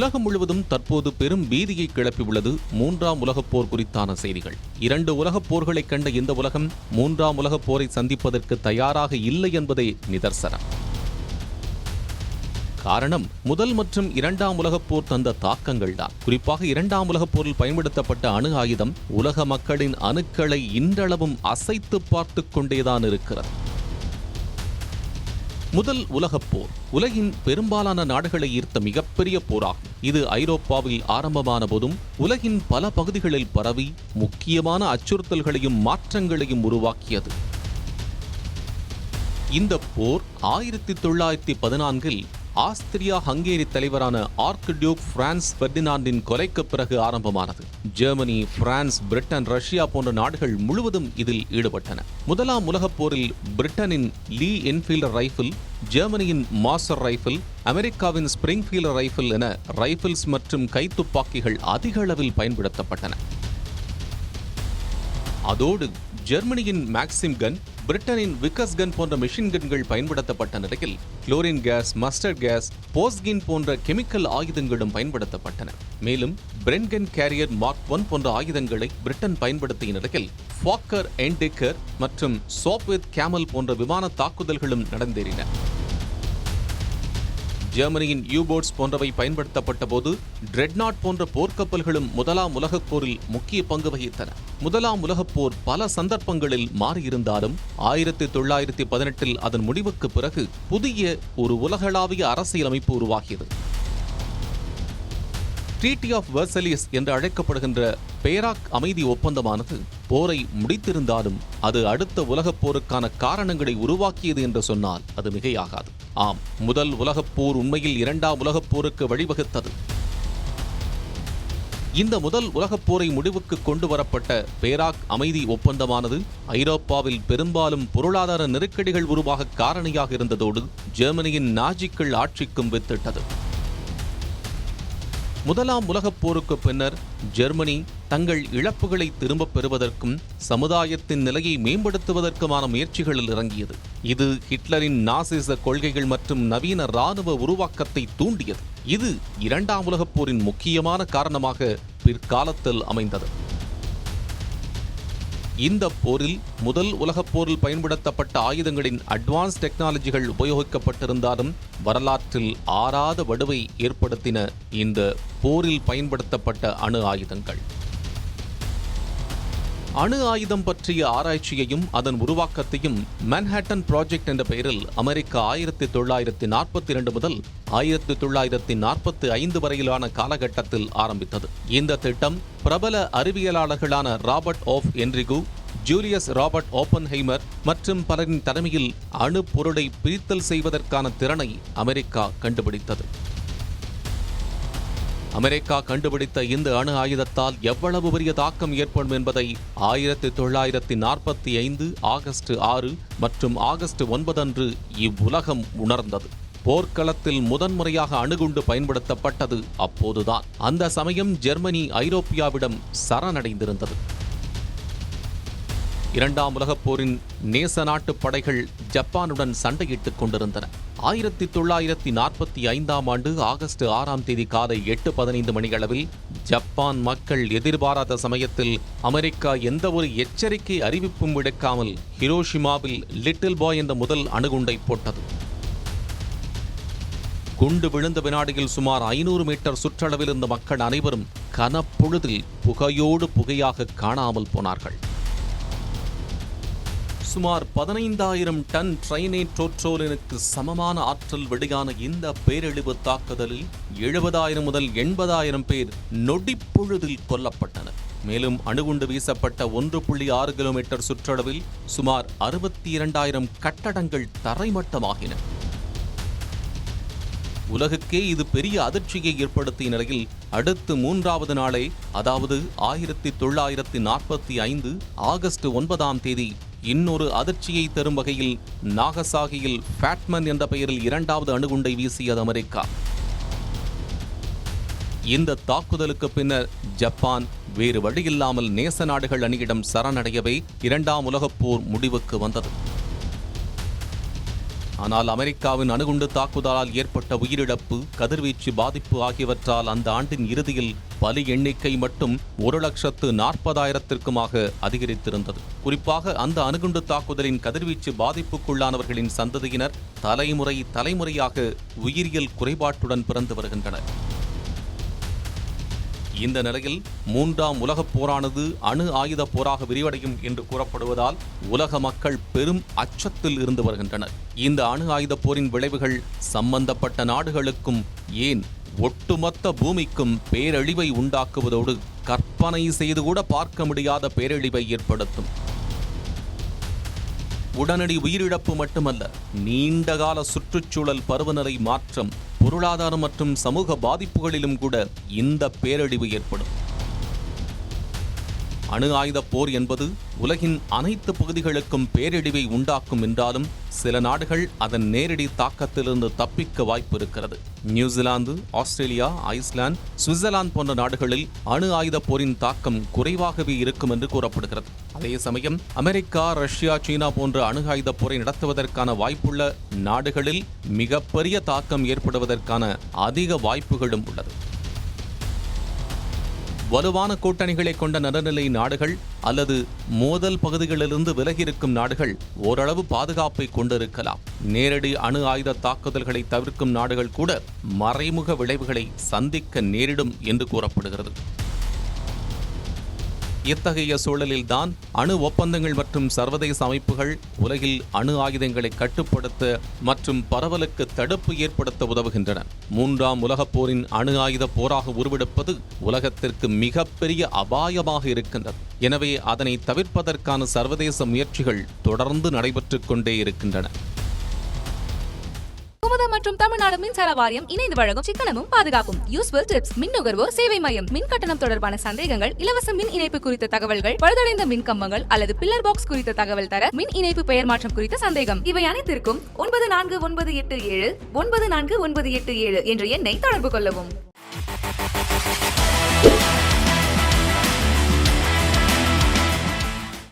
உலகம் முழுவதும் தற்போது பெரும் பீதியை கிளப்பியுள்ளது மூன்றாம் உலகப் போர் குறித்தான செய்திகள். 2 உலகப் போர்களை கண்ட இந்த உலகம் மூன்றாம் உலகப் போரை சந்திப்பதற்கு தயாராக இல்லை என்பதே நிதர்சனம். காரணம், முதல் மற்றும் 2ஆம் உலகப் போர் தந்த தாக்கங்கள் தான். குறிப்பாக 2ஆம் உலகப் போரில் பயன்படுத்தப்பட்ட அணு ஆயுதம் உலக மக்களின் அணுக்களை இன்றளவும் அசைத்து பார்த்து கொண்டேதான் இருக்கிறது. முதல் உலகப் போர் உலகின் பெரும்பாலான நாடுகளை ஈர்த்த மிகப்பெரிய போராகும். இது ஐரோப்பாவில் ஆரம்பமான போதும் உலகின் பல பகுதிகளில் பரவி முக்கியமான அச்சுறுத்தல்களையும் மாற்றங்களையும் உருவாக்கியது. இந்த போர் 1914இல் ஆஸ்திரியா ஹங்கேரி தலைவரான ஆர்க்டியூக் பிரான்ஸ் பெர்டினாண்டின் கொலைக்கு பிறகு ஆரம்பமானது. ஜெர்மனி, பிரான்ஸ், பிரிட்டன், ரஷ்யா போன்ற நாடுகள் முழுவதும் இதில் ஈடுபட்டன. முதலாம் உலகப் போரில் பிரிட்டனின் லீ என்ஃபீல்டு ரைபிள், ஜெர்மனியின் மாஸ்டர் ரைபிள், அமெரிக்காவின் ஸ்பிரிங்ஃபீல்டு ரைபிள் என ரைபிள்ஸ் மற்றும் கைத்துப்பாக்கிகள் அதிக அளவில் பயன்படுத்தப்பட்டன. அதோடு ஜெர்மனியின் மேக்சிம் கன், பிரிட்டனின் விக்கஸ் கன் போன்ற மெஷின் கன்கள் பயன்படுத்தப்பட்ட நிலையில் குளோரின் கேஸ், மஸ்டர்ட் கேஸ், போஸ்கின் போன்ற கெமிக்கல் ஆயுதங்களும் பயன்படுத்தப்பட்டன. மேலும் பிரென்கன் கேரியர் மார்க் 1 போன்ற ஆயுதங்களை பிரிட்டன் பயன்படுத்திய நிலையில் ஃபாக்கர் என்டெக்கர் மற்றும் சோப்வித் கேமல் போன்ற விமான தாக்குதல்களும் நடந்தேறின. ஜெர்மனியின் யூபோட்ஸ் போன்றவை பயன்படுத்தப்பட்ட போது ட்ரெட்நாட் போன்ற போர்க்கப்பல்களும் முதலாம் உலகப் போரில் முக்கிய பங்கு வகித்தன. முதலாம் உலகப் போர் பல சந்தர்ப்பங்களில் மாறியிருந்தாலும் 1918இல் அதன் முடிவுக்கு பிறகு புதிய ஒரு உலகளாவிய அரசியலமைப்பு உருவாகியது. ட்ரீட்டி ஆஃப் வெர்சலியஸ் என்று அழைக்கப்படுகின்ற பேராக் அமைதி ஒப்பந்தமானது போரை முடித்திருந்தாலும் அது அடுத்த உலகப் போருக்கான காரணங்களை உருவாக்கியது என்று சொன்னால் அது மிகையாகாது. ஆம், முதல் உலகப் போர் உண்மையில் 2ஆம் உலகப் போருக்கு வழிவகுத்தது. இந்த முதல் உலகப் போரை முடிவுக்கு கொண்டு வரப்பட்ட பேராக் அமைதி ஒப்பந்தமானது ஐரோப்பாவில் பெரும்பாலும் பொருளாதார நெருக்கடிகள் உருவாக காரணியாக இருந்ததோடு ஜெர்மனியின் நாஜிக்கள் ஆட்சிக்கும் வித்திட்டது. முதலாம் உலகப் போருக்கு பின்னர் ஜெர்மனி தங்கள் இழப்புகளை திரும்பப் பெறுவதற்கும் சமுதாயத்தின் நிலையை மேம்படுத்துவதற்குமான முயற்சிகளில் இறங்கியது. இது ஹிட்லரின் நாசிச கொள்கைகள் மற்றும் நவீன இராணுவ உருவாக்கத்தை தூண்டியது. இது 2ஆம் உலகப் போரின் முக்கியமான காரணமாக பிற்காலத்தில் அமைந்தது. இந்த போரில் முதல் உலகப் போரில் பயன்படுத்தப்பட்ட ஆயுதங்களின் அட்வான்ஸ் டெக்னாலஜிகள் உபயோகிக்கப்பட்டிருந்தாலும் வரலாற்றில் ஆறாத வடுவை ஏற்படுத்தின இந்த போரில் பயன்படுத்தப்பட்ட அணு ஆயுதங்கள். அணு ஆயுதம் பற்றிய ஆராய்ச்சியையும் அதன் உருவாக்கத்தையும் மன்ஹாட்டன் ப்ராஜெக்ட் என்ற பெயரில் அமெரிக்கா 1942 முதல் 1945 வரையிலான காலகட்டத்தில் ஆரம்பித்தது. இந்த திட்டம் பிரபல அறிவியலாளர்களான ராபர்ட் ஆஃப் என்ரிகு, ஜூலியஸ் ராபர்ட் ஓப்பன்ஹைமர் மற்றும் பலரின் தலைமையில் அணு பொருளை பிரித்தல் செய்வதற்கான திறனை அமெரிக்கா கண்டுபிடித்தது. அமெரிக்கா கண்டுபிடித்த இந்த அணு ஆயுதத்தால் எவ்வளவு பெரிய தாக்கம் ஏற்படும் என்பதை 1945 ஆகஸ்ட் 6 மற்றும் ஆகஸ்ட் 9 அன்று இவ்வுலகம் உணர்ந்தது. போர்க்களத்தில் முதன்முறையாக அணுகுண்டு பயன்படுத்தப்பட்டது அப்போதுதான். அந்த சமயம் ஜெர்மனி ஐரோப்பியாவிடம் சரணடைந்திருந்தது. 2ஆம் உலகப் போரின் நேச நாட்டு படைகள் ஜப்பானுடன் சண்டையிட்டுக் கொண்டிருந்தன. 1945ஆம் ஆண்டு ஆகஸ்ட் 6ஆம் தேதி காலை 8:15 மணியளவில் ஜப்பான் மக்கள் எதிர்பாராத சமயத்தில் அமெரிக்கா எந்த ஒரு எச்சரிக்கை அறிவிப்பும் விடுக்காமல் ஹிரோஷிமாவில் லிட்டில் பாய் என்ற முதல் அணுகுண்டை போட்டது. குண்டு விழுந்த வினாடியில் சுமார் 500 மீட்டர் சுற்றளவில் இருந்த மக்கள் அனைவரும் கனப்பொழுதில் புகையோடு புகையாக காணாமல் போனார்கள். சுமார் 15,000 டன் ட்ரைனைட்ரோட்ரோலினுக்கு சமமான ஆற்றல் வெளியான இந்த பேரழிவு தாக்குதலில் 70,000 முதல் 80,000 பேர் நொடிப்பொழுதில் கொல்லப்பட்டனர். மேலும் அணுகுண்டு வீசப்பட்ட 1.6 கிலோமீட்டர் சுற்றளவில் சுமார் 62,000 கட்டடங்கள் தரைமட்டமாகின. உலகுக்கே இது பெரிய அதிர்ச்சியை ஏற்படுத்திய நிலையில் அடுத்து 3வது நாளே, அதாவது 1945 ஆகஸ்ட் 9ஆம் தேதி இன்னொரு அதிர்ச்சியை தரும் வகையில் நாகசாகியில் ஃபேட்மன் என்ற பெயரில் 2வது அணுகுண்டை வீசியது அமெரிக்கா. இந்த தாக்குதலுக்கு பின்னர் ஜப்பான் வேறு வழியில்லாமல் நேச நாடுகள் அணியிடம் சரணடையவே 2ஆம் உலகப் போர் முடிவுக்கு வந்தது. ஆனால் அமெரிக்காவின் அணுகுண்டு தாக்குதலால் ஏற்பட்ட உயிரிழப்பு, கதிர்வீச்சு பாதிப்பு ஆகியவற்றால் அந்த ஆண்டின் இறுதியில் பலி எண்ணிக்கை மட்டும் 1,40,000ற்குமாக அதிகரித்திருந்தது. குறிப்பாக அந்த அணுகுண்டு தாக்குதலின் கதிர்வீச்சு பாதிப்புக்குள்ளானவர்களின் சந்ததியினர் தலைமுறையாக உயிரியல் குறைபாட்டுடன் பிறந்து வருகின்றனர். இந்த நிலையில் 3ஆம் உலகப் போரானது அணு ஆயுத போராக விரிவடையும் என்று கூறப்படுவதால் உலக மக்கள் பெரும் அச்சத்தில் இருந்து வருகின்றனர். இந்த அணு ஆயுத போரின் விளைவுகள் சம்பந்தப்பட்ட நாடுகளுக்கும், ஏன் ஒட்டுமொத்த பூமிக்கும் பேரழிவை உண்டாக்குவதோடு கற்பனை செய்து கூட பார்க்க முடியாத பேரழிவை ஏற்படுத்தும். உடனடி உயிரிழப்பு மட்டுமல்ல, நீண்டகால சுற்றுச்சூழல் பருவநிலை மாற்றம், பொருளாதாரம் மற்றும் சமூக பாதிப்புகளிலும் கூட இந்த பேரழிவு ஏற்படும். அணு ஆயுத போர் என்பது உலகின் அனைத்து பகுதிகளுக்கும் பேரழிவை உண்டாக்கும் என்றாலும் சில நாடுகள் அதன் நேரடி தாக்கத்திலிருந்து தப்பிக்க வாய்ப்பு இருக்கிறது. நியூசிலாந்து, ஆஸ்திரேலியா, ஐஸ்லாந்து, சுவிட்சர்லாந்து போன்ற நாடுகளில் அணு ஆயுத போரின் தாக்கம் குறைவாகவே இருக்கும் என்று கூறப்படுகிறது. அதே சமயம் அமெரிக்கா, ரஷ்யா, சீனா போன்ற அணு ஆயுத போரை நடத்துவதற்கான வாய்ப்புள்ள நாடுகளில் மிகப்பெரிய தாக்கம் ஏற்படுவதற்கான அதிக வாய்ப்புகளும் உள்ளது. வலுவான கூட்டணிகளை கொண்ட நடுநிலை நாடுகள் அல்லது மோதல் பகுதிகளிலிருந்து விலகியிருக்கும் நாடுகள் ஓரளவு பாதுகாப்பை கொண்டிருக்கலாம். நேரடி அணு ஆயுத தாக்குதல்களை தவிர்க்கும் நாடுகள் கூட மறைமுக விளைவுகளை சந்திக்க நேரிடும் என்று கூறப்படுகிறது. இத்தகைய சூழலில்தான் அணு ஒப்பந்தங்கள் மற்றும் சர்வதேச அமைப்புகள் உலகில் அணு ஆயுதங்களை கட்டுப்படுத்த மற்றும் பரவலுக்கு தடுப்பு ஏற்படுத்த உதவுகின்றன. 3ஆம் உலகப் போரின் அணு ஆயுத போராக உருவெடுப்பது உலகத்திற்கு மிகப்பெரிய அபாயமாக இருக்கின்றது. எனவே அதனை தவிர்ப்பதற்கான சர்வதேச முயற்சிகள் தொடர்ந்து நடைபெற்றுக் கொண்டே இருக்கின்றன. மற்றும் தமிழ்நாடு மின்சார வாரியம் இணைந்து வழங்கும் சிக்கனமும் பாதுகாப்பும் யூஸ்ஃபுல் டிப்ஸ். மின் நுகர்வோர் சேவை மையம். மின் கட்டணம் தொடர்பான சந்தேகங்கள், இலவச மின் இணைப்பு குறித்த தகவல்கள், பழுதடைந்த மின் கம்பங்கள் அல்லது பில்லர் பாக்ஸ் குறித்த தகவல் தர, மின் இணைப்பு பெயர் மாற்றம் குறித்த சந்தேகம், இவை அனைத்திற்கும் 9498794987 என்ற எண்ணை தொடர்பு கொள்ளவும்.